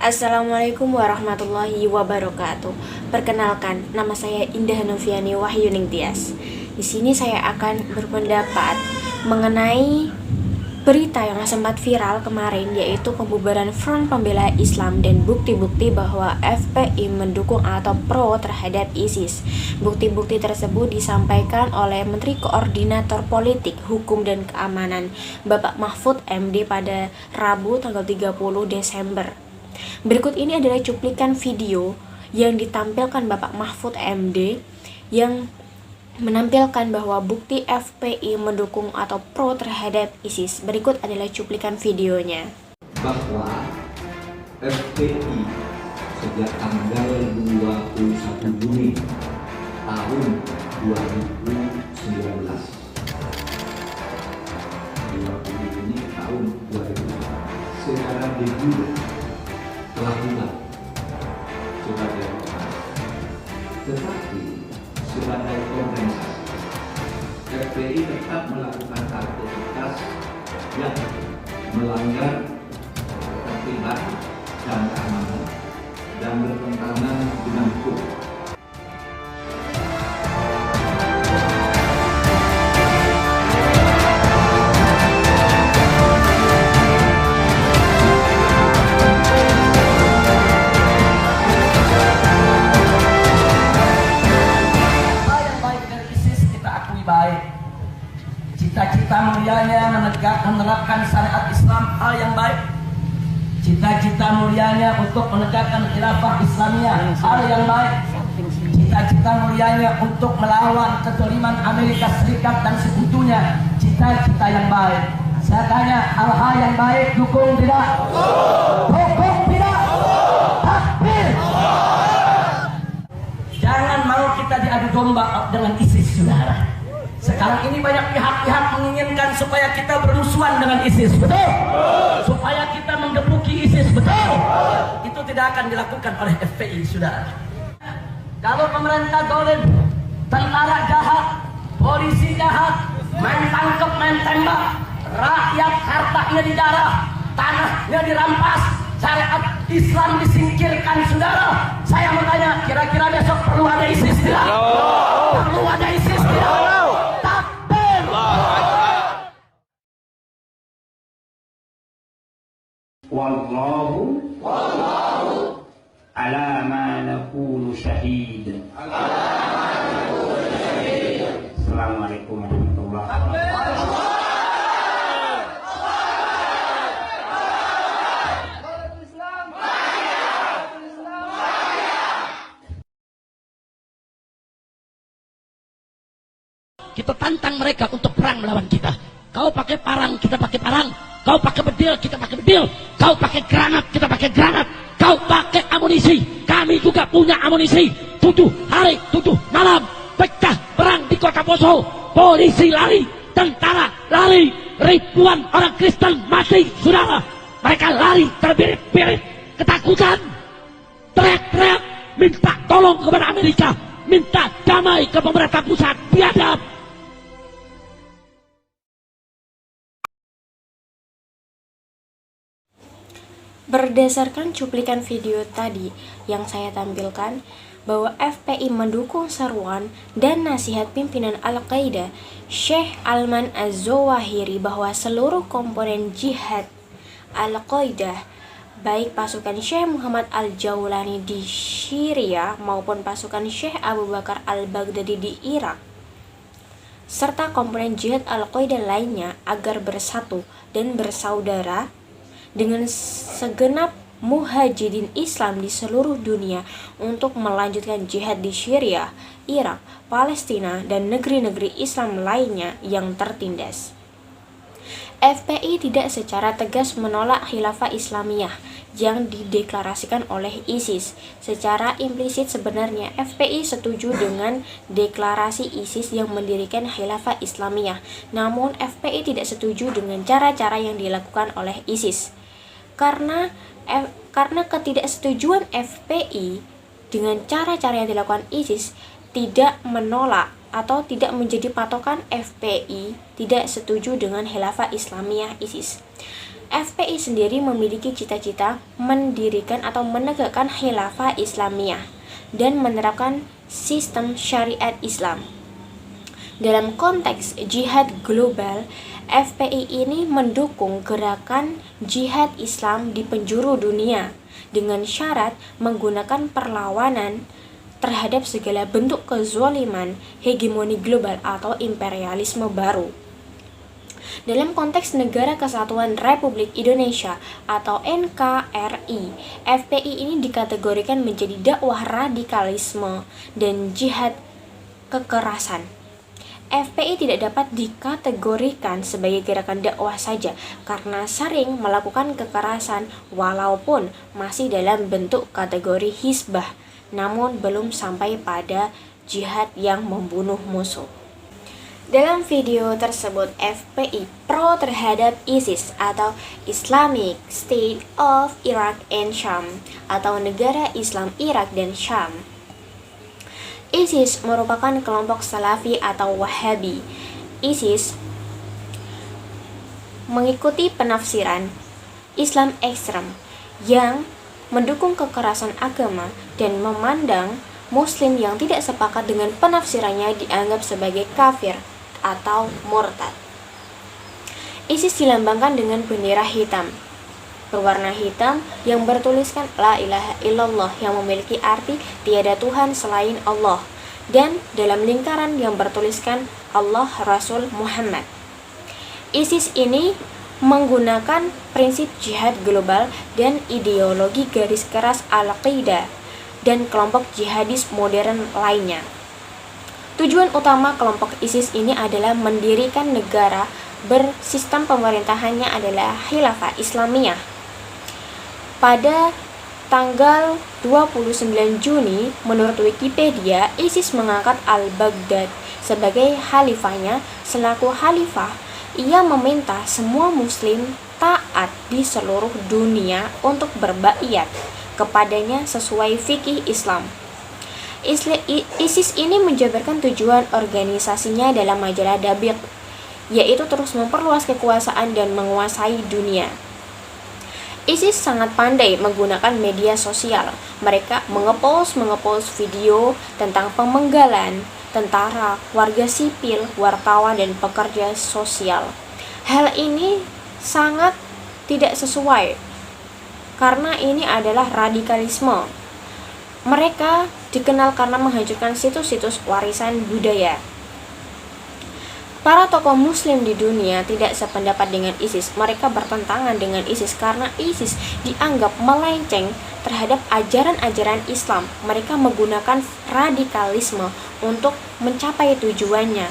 Assalamualaikum warahmatullahi wabarakatuh. Perkenalkan, nama saya Indah Noviani Wahyuning Tias. Di sini saya akan berpendapat mengenai berita yang sempat viral kemarin, yaitu pembubaran Front Pembela Islam dan bukti-bukti bahwa FPI mendukung atau pro terhadap ISIS. Bukti-bukti tersebut disampaikan oleh Menteri Koordinator Politik, Hukum dan Keamanan, Bapak Mahfud MD pada Rabu tanggal 30 Desember. Berikut ini adalah cuplikan video yang ditampilkan Bapak Mahfud MD yang menampilkan bahwa bukti FPI mendukung atau pro terhadap ISIS. Berikut adalah cuplikan videonya. Bahwa FPI sejak tanggal 21 Juni tahun 2019 Juni tahun 2019 secara de jure telah bulat sebagai ormas, tetapi sebagai organisasi FPI tetap melakukan aktivitas yang melanggar ketertiban dan keamanan dan bertentangan dengan hukum. Cita-cita mulianya menerapkan syariat Islam hal yang baik. Cita-cita mulianya untuk menegakkan khilafah Islamiyah hal yang baik. Cita-cita mulianya untuk melawan kezaliman Amerika Serikat dan sekutunya, cita-cita yang baik. Saya tanya, hal-hal yang baik dukung tidak? Dukung tidak? Takbir. Jangan mau kita diadu domba dengan ISIS, saudara. Sekarang ini banyak pihak-pihak menginginkan supaya kita bermusuhan dengan ISIS, betul? Supaya kita menggebuki ISIS, betul? Itu tidak akan dilakukan oleh FPI, saudara. Kalau pemerintah zalim, tentara jahat, polisi jahat, main tangkap, main tembak, rakyat hartanya dijarah, tanahnya dirampas, syariat Islam disingkirkan, saudara. Saya mau tanya, kira-kira besok perlu ada ISIS tidak? Perlu ada ISIS tidak? Wallahu ala ma naqulu syahid. Assalamualaikum warahmatullahi wabarakatuh. Kita tantang mereka untuk perang melawan kita. Kau pakai parang, kita pakai parang. Kau pakai bedil, kita pakai bedil. Kau pakai granat, kita pakai granat. Kau pakai amunisi, kami juga punya amunisi. 7 hari, 7 malam pecah perang di kota Poso. Polisi lari, tentara lari, ribuan orang Kristen mati, saudara. Mereka lari terbirit-birit, ketakutan, teriak-teriak, minta tolong kepada Amerika, minta damai ke pemerintah pusat. Biadab. Berdasarkan cuplikan video tadi yang saya tampilkan, bahwa FPI mendukung seruan dan nasihat pimpinan Al-Qaeda Syekh Alman Az-Zawahiri bahwa seluruh komponen jihad Al-Qaeda, baik pasukan Syekh Muhammad Al-Jaulani di Syria maupun pasukan Syekh Abu Bakar Al-Baghdadi di Irak, serta komponen jihad Al-Qaeda lainnya agar bersatu dan bersaudara dengan segenap muhajirin Islam di seluruh dunia untuk melanjutkan jihad di Syria, Irak, Palestina, dan negeri-negeri Islam lainnya yang tertindas. FPI tidak secara tegas menolak khilafah Islamiyah yang dideklarasikan oleh ISIS. Secara implisit sebenarnya FPI setuju dengan deklarasi ISIS yang mendirikan khilafah Islamiyah. Namun FPI tidak setuju dengan cara-cara yang dilakukan oleh ISIS. Karena ketidaksetujuan FPI dengan cara-cara yang dilakukan ISIS tidak menolak atau tidak menjadi patokan FPI tidak setuju dengan khilafah Islamiyah ISIS. FPI sendiri memiliki cita-cita mendirikan atau menegakkan khilafah Islamiyah dan menerapkan sistem syariat Islam. Dalam konteks jihad global, FPI ini mendukung gerakan jihad Islam di penjuru dunia dengan syarat menggunakan perlawanan terhadap segala bentuk kezaliman hegemoni global atau imperialisme baru. Dalam konteks Negara Kesatuan Republik Indonesia atau NKRI, FPI ini dikategorikan menjadi dakwah radikalisme dan jihad kekerasan. FPI tidak dapat dikategorikan sebagai gerakan dakwah saja karena sering melakukan kekerasan walaupun masih dalam bentuk kategori hizbah, namun belum sampai pada jihad yang membunuh musuh. Dalam video tersebut, FPI pro terhadap ISIS atau Islamic State of Iraq and Sham atau Negara Islam Irak dan Syam. ISIS merupakan kelompok Salafi atau Wahabi. ISIS mengikuti penafsiran Islam ekstrem yang mendukung kekerasan agama dan memandang Muslim yang tidak sepakat dengan penafsirannya dianggap sebagai kafir atau murtad. ISIS dilambangkan dengan bendera hitam berwarna hitam yang bertuliskan La ilaha illallah yang memiliki arti tiada Tuhan selain Allah, dan dalam lingkaran yang bertuliskan Allah Rasul Muhammad. ISIS ini menggunakan prinsip jihad global dan ideologi garis keras Al-Qaeda dan kelompok jihadis modern lainnya. Tujuan utama kelompok ISIS ini adalah mendirikan negara bersistem pemerintahannya adalah khilafah Islamiyah. Pada tanggal 29 Juni, menurut Wikipedia, ISIS mengangkat al-Baghdad sebagai khalifahnya. Selaku khalifah, ia meminta semua muslim taat di seluruh dunia untuk berbaiat kepadanya sesuai fikih Islam. ISIS ini menjabarkan tujuan organisasinya dalam majalah Dabiq, yaitu terus memperluas kekuasaan dan menguasai dunia. ISIS sangat pandai menggunakan media sosial. Mereka mengepost video tentang pemenggalan tentara, warga sipil, wartawan, dan pekerja sosial. Hal ini sangat tidak sesuai karena ini adalah radikalisme. Mereka dikenal karena menghancurkan situs-situs warisan budaya. Para tokoh muslim di dunia tidak sependapat dengan ISIS. Mereka bertentangan dengan ISIS karena ISIS dianggap melenceng terhadap ajaran-ajaran Islam. Mereka menggunakan radikalisme untuk mencapai tujuannya.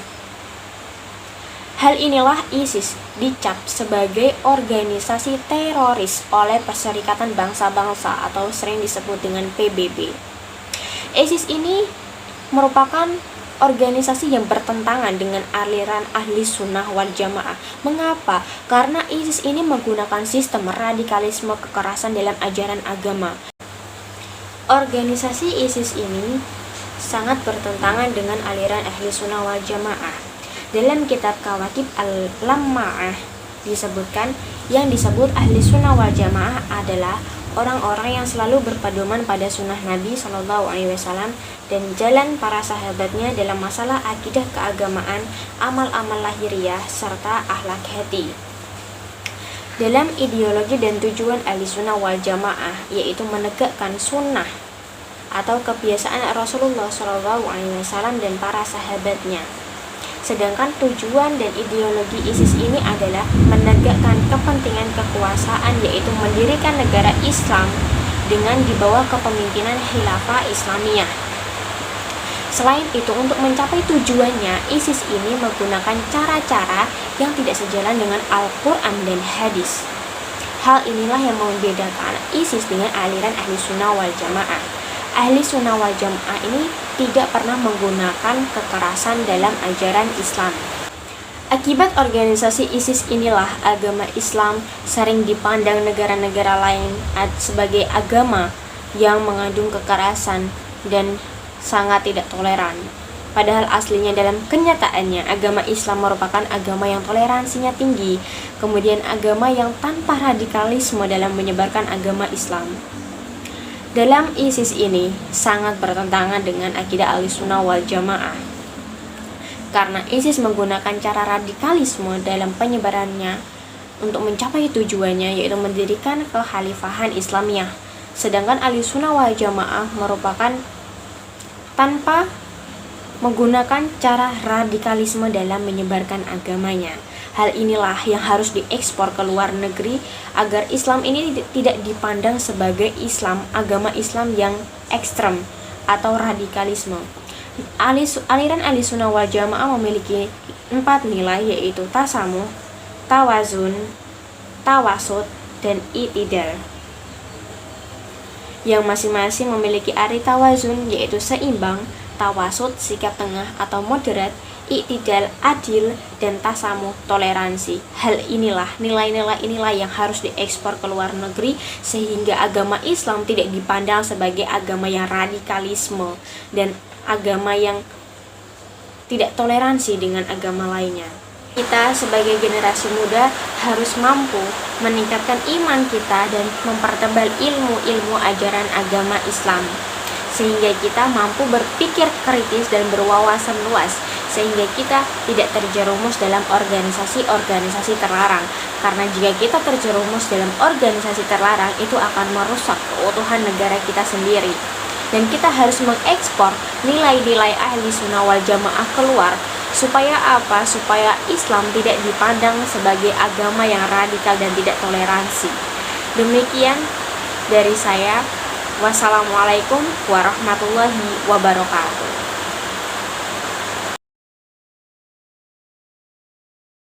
Hal inilah ISIS dicap sebagai organisasi teroris oleh Perserikatan Bangsa-Bangsa atau sering disebut dengan PBB. ISIS ini merupakan organisasi yang bertentangan dengan aliran ahli sunnah wal jamaah. Mengapa? Karena ISIS ini menggunakan sistem radikalisme kekerasan dalam ajaran agama. Organisasi ISIS ini sangat bertentangan dengan aliran ahli sunnah wal jamaah. Dalam kitab Kawakib al-Lamma'ah disebutkan yang disebut ahli sunnah wal jamaah adalah orang-orang yang selalu berpedoman pada sunnah Nabi SAW dan jalan para sahabatnya dalam masalah akidah keagamaan, amal-amal lahiriah, serta akhlak hati. Dalam ideologi dan tujuan ahli sunnah wal jamaah, yaitu menegakkan sunnah atau kebiasaan Rasulullah SAW dan para sahabatnya. Sedangkan tujuan dan ideologi ISIS ini adalah menegakkan kepentingan kekuasaan, yaitu mendirikan negara Islam dengan di bawah kepemimpinan khilafah Islamiyah. Selain itu, untuk mencapai tujuannya, ISIS ini menggunakan cara-cara yang tidak sejalan dengan Al-Quran dan hadis. Hal inilah yang membedakan ISIS dengan aliran ahli sunnah wal jamaah. Ahli sunnah wal jamaah ini tidak pernah menggunakan kekerasan dalam ajaran Islam. Akibat organisasi ISIS inilah agama Islam sering dipandang negara-negara lain sebagai agama yang mengandung kekerasan dan sangat tidak toleran. Padahal aslinya dalam kenyataannya agama Islam merupakan agama yang toleransinya tinggi, kemudian agama yang tanpa radikalisme dalam menyebarkan agama Islam. Dalam ISIS ini sangat bertentangan dengan akidah Ahlussunnah wal Jamaah, karena ISIS menggunakan cara radikalisme dalam penyebarannya untuk mencapai tujuannya, yaitu mendirikan kekhalifahan Islamiyah. Sedangkan Ahlussunnah wal Jamaah merupakan tanpa menggunakan cara radikalisme dalam menyebarkan agamanya. Hal inilah yang harus diekspor ke luar negeri agar Islam ini tidak dipandang sebagai agama Islam yang ekstrem atau radikalisme. Aliran Ahlussunnah wal Jamaah memiliki 4 nilai, yaitu tasamuh, tawazun, tawasud, dan i'tidal, yang masing-masing memiliki arti tawazun yaitu seimbang, tawasud sikap tengah atau moderat, i'tidal adil, dan tasamuh toleransi. Hal inilah, nilai-nilai inilah yang harus diekspor ke luar negeri sehingga agama Islam tidak dipandang sebagai agama yang radikalisme dan agama yang tidak toleransi dengan agama lainnya. Kita sebagai generasi muda harus mampu meningkatkan iman kita dan mempertebal ilmu-ilmu ajaran agama Islam, sehingga kita mampu berpikir kritis dan berwawasan luas, sehingga kita tidak terjerumus dalam organisasi-organisasi terlarang. Karena jika kita terjerumus dalam organisasi terlarang, itu akan merusak keutuhan negara kita sendiri. Dan kita harus mengekspor nilai-nilai Ahlussunnah wal Jamaah keluar. Supaya apa? Supaya Islam tidak dipandang sebagai agama yang radikal dan tidak toleransi. Demikian dari saya. Wassalamualaikum warahmatullahi wabarakatuh.